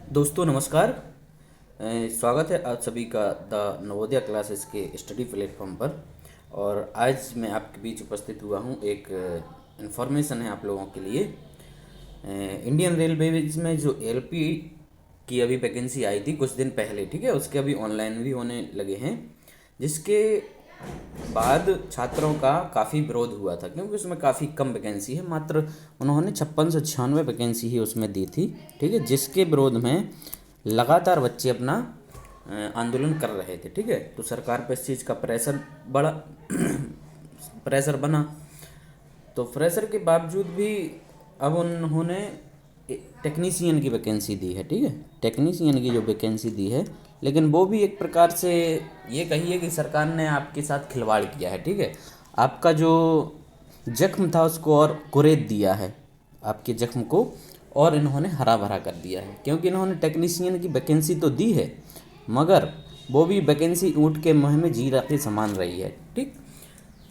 दोस्तों नमस्कार। स्वागत है आप सभी का द नवोदय क्लासेस के स्टडी प्लेटफॉर्म पर। और आज मैं आपके बीच उपस्थित हुआ हूँ। एक इन्फॉर्मेशन है आप लोगों के लिए। इंडियन रेलवेज में जो एलपी की अभी वैकेंसी आई थी कुछ दिन पहले, ठीक है, उसके अभी ऑनलाइन भी होने लगे हैं, जिसके बाद छात्रों का काफ़ी विरोध हुआ था क्योंकि उसमें काफ़ी कम वैकेंसी है। मात्र उन्होंने 5696 वैकेंसी ही उसमें दी थी, ठीक है, जिसके विरोध में लगातार बच्चे अपना आंदोलन कर रहे थे, ठीक है। तो सरकार पर इस चीज़ का प्रेशर बड़ा प्रेशर बना। तो प्रेशर के बावजूद भी अब उन्होंने टेक्नीशियन की वैकेंसी दी है, ठीक है, टेक्नीशियन की जो वैकेंसी दी है, लेकिन वो भी एक प्रकार से ये कहिए कि सरकार ने आपके साथ खिलवाड़ किया है, ठीक है। आपका जो जख्म था उसको और कुरेद दिया है, आपके जख्म को, और इन्होंने हरा भरा कर दिया है, क्योंकि इन्होंने टेक्नीशियन की वैकेंसी तो दी है मगर वो भी वैकेंसी ऊँट के मुँह में जीरा के समान रही है, ठीक।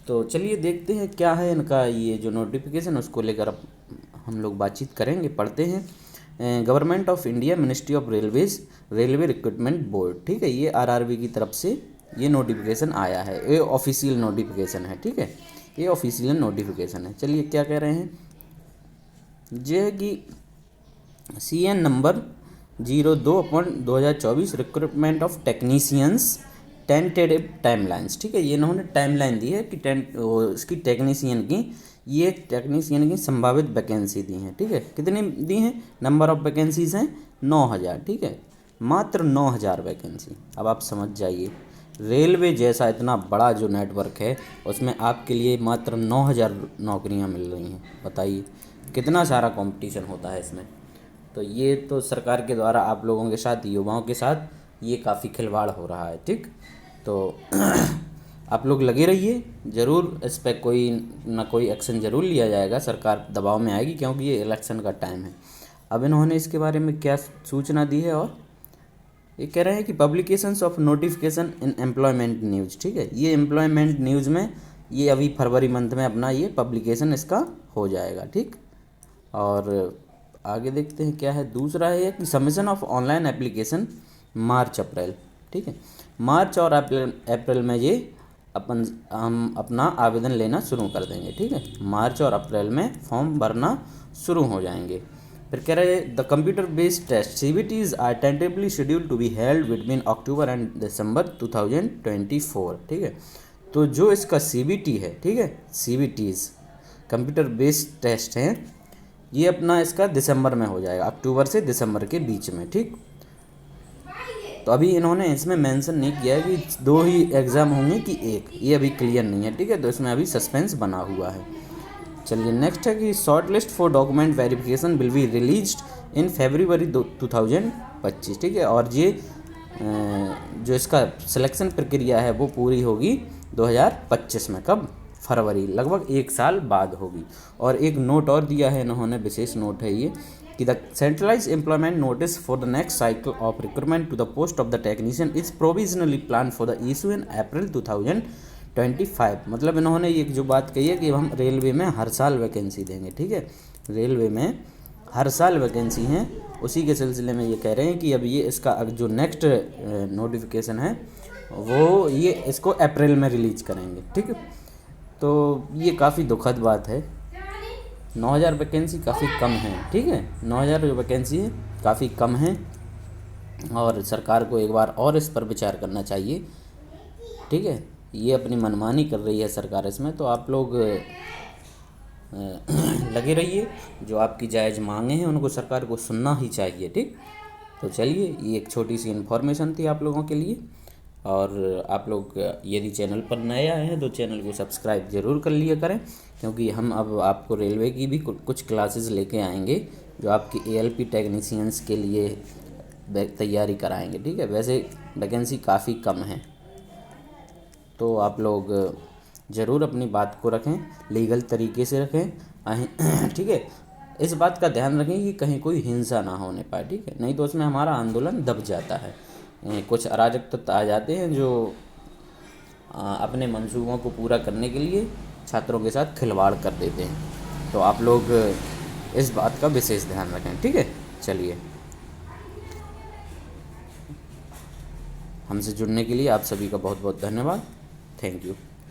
तो चलिए देखते हैं क्या है इनका ये जो नोटिफिकेशन, उसको लेकर अब हम लोग बातचीत करेंगे, पढ़ते हैं। Government of India, ministry of railways, railway recruitment board, ठीक है, ये आरआरबी की तरफ से ये नोटिफिकेशन आया है। ये ऑफिशियल नोटिफिकेशन है, ठीक है, ये ऑफिशियल नोटिफिकेशन है। चलिए क्या कह रहे हैं, ये है कि CN number 02/2024 recruitment of technicians tentative timelines, ठीक है, ये इन्होंने टाइमलाइन दी है कि इसकी टेक्नीशियन की, ये टेक्नीशियन की संभावित वैकेंसी दी हैं, ठीक है। कितनी दी हैं, नंबर ऑफ वैकेंसीज हैं 9000, ठीक है, मात्र 9000 वैकेंसी। अब आप समझ जाइए, रेलवे जैसा इतना बड़ा जो नेटवर्क है उसमें आपके लिए मात्र 9000 नौकरियां मिल रही हैं। बताइए कितना सारा कंपटीशन होता है इसमें। तो ये तो सरकार के द्वारा आप लोगों के साथ, युवाओं के साथ ये काफ़ी खिलवाड़ हो रहा है, ठीक। तो आप लोग लगे रहिए, ज़रूर इस पर कोई ना कोई एक्शन ज़रूर लिया जाएगा, सरकार दबाव में आएगी क्योंकि ये इलेक्शन का टाइम है। अब इन्होंने इसके बारे में क्या सूचना दी है, और ये कह रहे हैं कि publications of notification in employment news, ठीक है, ये एम्प्लॉयमेंट न्यूज़ में ये अभी फरवरी मंथ में अपना ये पब्लिकेशन इसका हो जाएगा, ठीक। और आगे देखते हैं क्या है। दूसरा है कि सबमिशन ऑफ ऑनलाइन एप्लीकेशन मार्च अप्रैल, ठीक है, मार्च और अप्रैल में ये हम अपना आवेदन लेना शुरू कर देंगे, ठीक है, मार्च और अप्रैल में फॉर्म भरना शुरू हो जाएंगे। फिर कह रहे हैं the computer based test CBTs are tentatively scheduled to be held between October and December 2024, ठीक है। तो जो इसका CBT है, ठीक है, CBTs कंप्यूटर बेस्ड टेस्ट हैं, ये अपना इसका दिसंबर में हो जाएगा, अक्टूबर से दिसंबर के बीच में, ठीक। तो अभी इन्होंने इसमें मेंशन नहीं किया है कि 2 ही एग्ज़ाम होंगे कि 1, ये अभी क्लियर नहीं है, ठीक है, तो इसमें अभी सस्पेंस बना हुआ है। चलिए नेक्स्ट है कि short list for document verification will be released in February 2025, ठीक है, और ये जो इसका सिलेक्शन प्रक्रिया है वो पूरी होगी 2025 में, कब, फरवरी, लगभग 1 साल बाद होगी। और एक नोट और दिया है इन्होंने, विशेष नोट है ये, कि the centralise employment notice for the next cycle of recruitment to the post of the technician is provisionally plan for the issue in April 2025। मतलब इन्होंने ये जो बात कही है कि हम रेलवे में हर साल वैकेंसी देंगे, ठीक है, रेलवे में हर साल वैकेंसी हैं, उसी के सिलसिले में ये कह रहे हैं कि अब ये इसका जो नेक्स्ट नोटिफिकेशन है वो ये इसको अप्रैल में रिलीज करेंगे, ठीक है। तो ये काफ़ी दुखद बात है, 9000 वैकेंसी काफ़ी कम है, ठीक है, 9000 जो वैकेंसी है काफ़ी कम है, और सरकार को एक बार और इस पर विचार करना चाहिए, ठीक है। ये अपनी मनमानी कर रही है सरकार इसमें, तो आप लोग लगे रहिए, जो आपकी जायज़ मांगे हैं उनको सरकार को सुनना ही चाहिए, ठीक। तो चलिए ये एक छोटी सी इन्फॉर्मेशन थी आप लोगों के लिए, और आप लोग यदि चैनल पर नए आए हैं तो चैनल को सब्सक्राइब ज़रूर कर लिया करें, क्योंकि हम अब आपको रेलवे की भी कुछ क्लासेस लेके आएंगे जो आपकी ALP टेक्नीशियंस के लिए तैयारी कराएंगे, ठीक है। वैसे वैकेंसी काफ़ी कम है, तो आप लोग ज़रूर अपनी बात को रखें, लीगल तरीके से रखें, ठीक है। इस बात का ध्यान रखें कि कहीं कोई हिंसा ना होने पाए, ठीक है, नहीं तो उसमें हमारा आंदोलन दब जाता है। कुछ अराजक तत्व आ जाते हैं जो अपने मंसूबों को पूरा करने के लिए छात्रों के साथ खिलवाड़ कर देते हैं। तो आप लोग इस बात का विशेष ध्यान रखें, ठीक है। चलिए। हमसे जुड़ने के लिए आप सभी का बहुत बहुत धन्यवाद। Thank you.